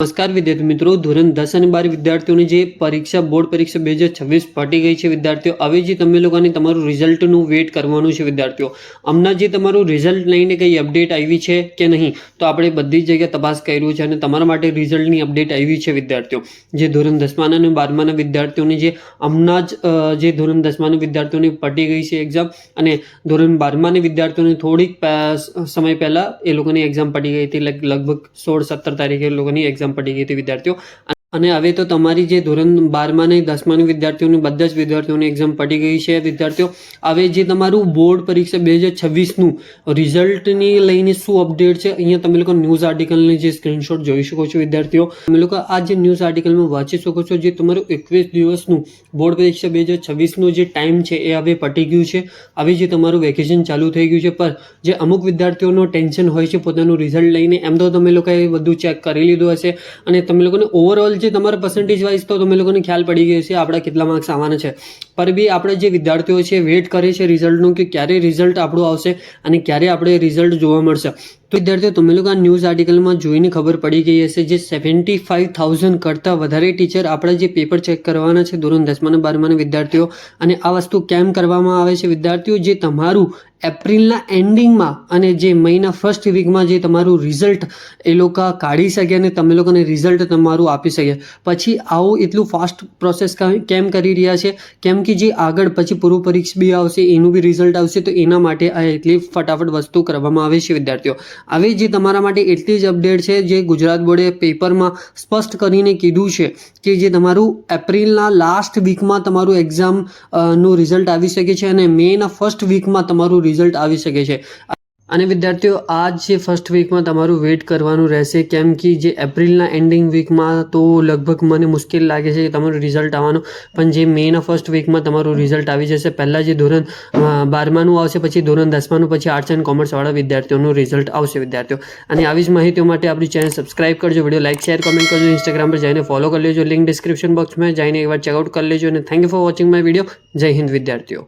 નમસ્કાર વિદ્યાર્થી મિત્રો, ધોરણ 10 અને 12 વિદ્યાર્થીઓની જે પરીક્ષા બોર્ડ પરીક્ષા 2026 પટી ગઈ છે વિદ્યાર્થીઓ. હવે જે તમે લોકોને તમારું રિઝલ્ટનું વેઇટ કરવાનું છે વિદ્યાર્થીઓ. હમણાં જે તમારું રિઝલ્ટ લઈને કંઈ અપડેટ આવી છે કે નહીં, તો આપણે બધી જગ્યાએ તપાસ કર્યું છે અને તમારા માટે રિઝલ્ટની અપડેટ આવી છે વિદ્યાર્થીઓ. જે ધોરણ 10 અને 12ના વિદ્યાર્થીઓની જે હમણાં જ જે ધોરણ 10ના વિદ્યાર્થીઓની પટી ગઈ છે એક્ઝામ, અને ધોરણ 12ના વિદ્યાર્થીઓની થોડીક સમય પહેલાં એ લોકોની એક્ઝામ પટી ગઈ હતી. લગભગ 16-17 તારીખે લોકોની એક્ઝામ પડી ગઈ હતી વિદ્યાર્થીઓ. અને હવે તો તમારી જે ધોરણ 12મા અને 10માની વિદ્યાર્થીઓની બધા જ વિદ્યાર્થીઓની એક્ઝામ પડી ગઈ છે વિદ્યાર્થીઓ. હવે જે તમારું બોર્ડ પરીક્ષા 2026નું રિઝલ્ટની લઈને શું અપડેટ છે, અહીંયા તમે લોકો ન્યૂઝ આર્ટિકલની જે સ્ક્રીનશોટ જોઈ શકો છો વિદ્યાર્થીઓ. તમે લોકો આ જે ન્યૂઝ આર્ટિકલમાં વાંચી શકો છો. જે તમારું 21 દિવસનું બોર્ડ પરીક્ષા 2026નું જે ટાઈમ છે એ હવે પટી ગયું છે. હવે જે તમારું વેકેશન ચાલુ થઈ ગયું છે, પર જે અમુક વિદ્યાર્થીઓનો ટેન્શન હોય છે પોતાનું રિઝલ્ટ લઈને, એમ તો તમે લોકોએ બધું ચેક કરી લીધું હશે અને તમે લોકોને ઓવરઓલ જે તમારા પર્સન્ટેજ વાઇઝ તો તમે લોકોને ખ્યાલ પડી ગયો છે આપણા કેટલા માર્ક્સ આવવાના છે. પર બી આપણે જે વિદ્યાર્થીઓ છે વેઇટ કરે છે રિઝલ્ટનું, કે ક્યારે રિઝલ્ટ આપણું આવશે અને ક્યારે આપણે રિઝલ્ટ જોવા મળશે. તો વિદ્યાર્થીઓ તમે લોકો આ ન્યૂઝ આર્ટિકલમાં જોઈને ખબર પડી ગઈ હશે, જે 75,000 કરતાં વધારે ટીચર આપણે જે પેપર ચેક કરવાના છે ધોરણ 10મા અને 12માના વિદ્યાર્થીઓ. અને આ વસ્તુ કેમ કરવામાં આવે છે વિદ્યાર્થીઓ, જે તમારું એપ્રિલના એન્ડિંગમાં અને જે મહિના ફર્સ્ટ વીકમાં જે તમારું રિઝલ્ટ એ લોકો કાઢી શકે અને તમે લોકોને રિઝલ્ટ તમારું આપી શકે. પછી આવું એટલું ફાસ્ટ પ્રોસેસ કેમ કરી રહ્યા છે, કેમ કે જે આગળ પછી પૂર્વ પરીક્ષા બી આવશે, એનું બી રિઝલ્ટ આવશે, તો એના માટે આ એટલી ફટાફટ વસ્તુ કરવામાં આવે છે વિદ્યાર્થીઓ. હવે જે તમારા માટે એટલી જ અપડેટ છે, જે ગુજરાત બોર્ડે પેપરમાં સ્પષ્ટ કરીને કીધું છે કે જે તમારું એપ્રિલના લાસ્ટ વીકમાં તમારું એક્ઝામ નું રિઝલ્ટ આવી શકે છે અને મેના ફર્સ્ટ વીકમાં તમારું રિઝલ્ટ આવી શકે છે. અને વિદ્યાર્થીઓ આ જે ફર્સ્ટ વીકમાં તમારું વેઇટ કરવાનું રહેશે, કેમ કે જે એપ્રિલના એન્ડિંગ વીકમાં તો લગભગ મને મુશ્કેલ લાગે છે કે તમારું રિઝલ્ટ આવવાનું, પણ જે મેના ફર્સ્ટ વીકમાં તમારું રિઝલ્ટ આવી જશે. પહેલાં જે ધોરણ 12માનું આવશે, પછી ધોરણ 10માનું, પછી આર્ટ્સ એન્ડ કોમર્સવાળા વિદ્યાર્થીઓનું રિઝલ્ટ આવશે વિદ્યાર્થીઓ. અને આવી જ માહિતીઓ માટે આપણી ચેનલ સબસ્ક્રાઇબ કરજો, વિડીયો લાઇક શેર કમેન્ટ કરજો, ઇન્સ્ટાગ્રામ પર જઈને ફોલો કરી લેજો, લિંક ડિસ્ક્રિપ્શન બોક્સમાં જઈને એકવાર ચેકઆઉટ કરી લેજો. અને thank you for watching my video. જય હિન્દ વિદ્યાર્થીઓ.